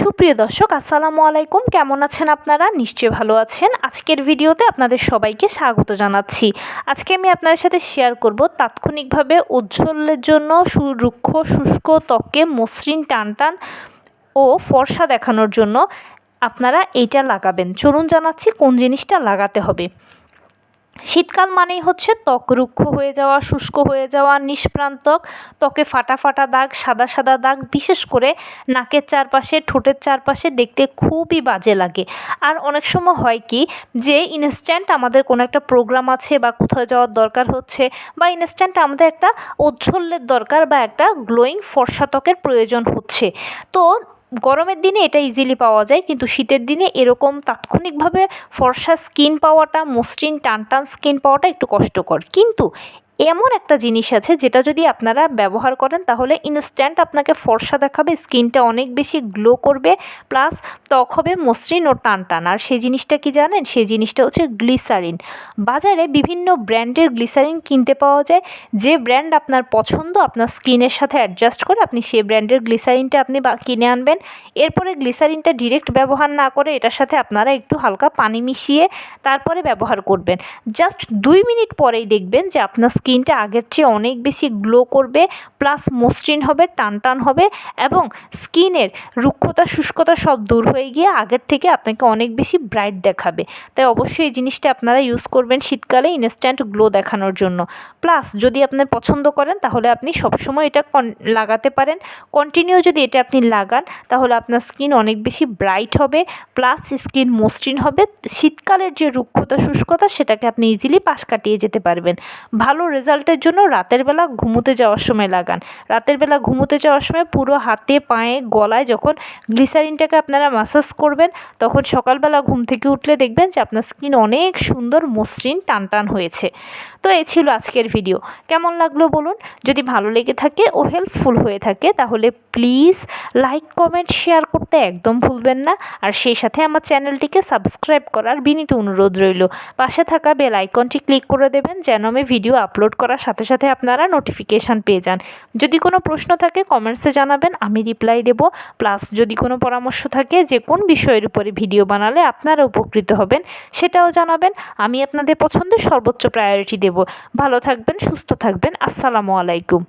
সুপ্রিয় দর্শক আসসালামু আলাইকুম, কেমন আছেন আপনারা? নিশ্চয়ই ভালো আছেন। আজকের ভিডিওতে আপনাদের সবাইকে স্বাগত জানাচ্ছি। আজকে আমি আপনাদের সাথে শেয়ার করব তাৎক্ষণিকভাবে উজ্জ্বলের জন্য রুক্ষ শুষ্ক ত্বকে মসৃণ টানটান ও ফর্সা দেখানোর জন্য আপনারা এইটা লাগাবেন। চলুন জানাচ্ছি কোন জিনিসটা লাগাতে হবে। শীতকাল মানেই হচ্ছে ত্বক রুক্ষ হয়ে যাওয়া, শুষ্ক হয়ে যাওয়া, নিষ্প্রাণ ত্বক, ত্বকে ফাটা ফাটা দাগ, সাদা সাদা দাগ, বিশেষ করে নাকের চারপাশে, ঠোঁটের চারপাশে দেখতে খুবই বাজে লাগে। আর অনেক সময় হয় কি যে ইনস্ট্যান্ট আমাদের কোনো একটা প্রোগ্রাম আছে বা কোথাও যাওয়ার দরকার হচ্ছে, বা ইনস্ট্যান্ট আমাদের একটা ঔজ্জ্বল্যের দরকার বা একটা গ্লোয়িং ফর্সা ত্বকের প্রয়োজন হচ্ছে। তো গরমের দিনে এটা ইজিলি পাওয়া যায়, কিন্তু শীতের দিনে এরকম তাৎক্ষণিকভাবে ফর্সা স্কিন পাওয়াটা, মসৃণ টানটান স্কিন পাওয়াটা একটু কষ্টকর। কিন্তু এমন একটা জিনিস আছে যেটা যদি আপনারা ব্যবহার করেন তাহলে ইনস্ট্যান্ট আপনাকে ফর্সা দেখাবে, স্কিনটা অনেক বেশি গ্লো করবে, প্লাস ত্বক হবে মসৃণ ও টানটান। আর সেই জিনিসটা কি জানেন? সেই জিনিসটা হচ্ছে গ্লিসারিন। বাজারে বিভিন্ন ব্র্যান্ডের গ্লিসারিন কিনতে পাওয়া যায়। যে ব্র্যান্ড আপনার পছন্দ, আপনার স্কিনের সাথে অ্যাডজাস্ট করে আপনি সেই ব্র্যান্ডের গ্লিসারিনটা আপনি কিনে আনবেন। এরপরে গ্লিসারিনটা ডিরেক্ট ব্যবহার না করে এটার সাথে আপনারা একটু হালকা পানি মিশিয়ে তারপরে ব্যবহার করবেন। জাস্ট 2 মিনিট পরেই দেখবেন যে আপনার স্কিনটা আগের চেয়ে অনেক বেশি গ্লো করবে, প্লাস মসৃণ হবে, টানটান হবে, এবং স্কিনের রুক্ষতা শুষ্কতা সব দূর হয়ে গিয়ে আগের থেকে আপনাকে অনেক বেশি ব্রাইট দেখাবে। তাই অবশ্যই এই জিনিসটা আপনারা ইউজ করবেন শীতকালে ইনস্ট্যান্ট গ্লো দেখানোর জন্য। প্লাস যদি আপনি পছন্দ করেন তাহলে আপনি সবসময় এটা লাগাতে পারেন। কন্টিনিউ যদি এটা আপনি লাগান তাহলে আপনার স্কিন অনেক বেশি ব্রাইট হবে, প্লাস স্কিন মসৃণ হবে। শীতকালের যে রুক্ষতা শুষ্কতা সেটাকে আপনি ইজিলি পাশ কাটিয়ে যেতে পারবেন। ভালো রেজাল্টের জন্য রাতের বেলা ঘুমোতে যাওয়ার সময় লাগান। রাতের বেলা ঘুমোতে যাওয়ার সময় পুরো হাতে, পায়ে, গলায় যখন গ্লিসারিনটাকে আপনারা ম্যাসাজ করবেন, তখন সকালবেলা ঘুম থেকে উঠলে দেখবেন যে আপনার স্কিন অনেক সুন্দর মসৃণ টানটান হয়েছে। তো এই ছিল আজকের ভিডিও। কেমন লাগলো বলুন? যদি ভালো লেগে থাকে ও হেল্পফুল হয়ে থাকে তাহলে প্লিজ লাইক, কমেন্ট, শেয়ার করতে একদম ভুলবেন না। আর সেই সাথে আমার চ্যানেলটিকে সাবস্ক্রাইব করার বিনীত অনুরোধ রইল। পাশে থাকা বেল আইকনটি ক্লিক করে দেবেন যেন আমি ভিডিও আপলোড করার সাথে সাথে আপনারা নোটিফিকেশান পেয়ে যান। যদি কোনো প্রশ্ন থাকে কমেন্টসে জানাবেন, আমি রিপ্লাই দেব। প্লাস যদি কোনো পরামর্শ থাকে যে কোন বিষয়ের উপরে ভিডিও বানালে আপনারা উপকৃত হবেন সেটাও জানাবেন। আমি আপনাদের পছন্দের সর্বোচ্চ প্রায়োরিটি দেব। ভালো থাকবেন, সুস্থ থাকবেন। আসসালামু আলাইকুম।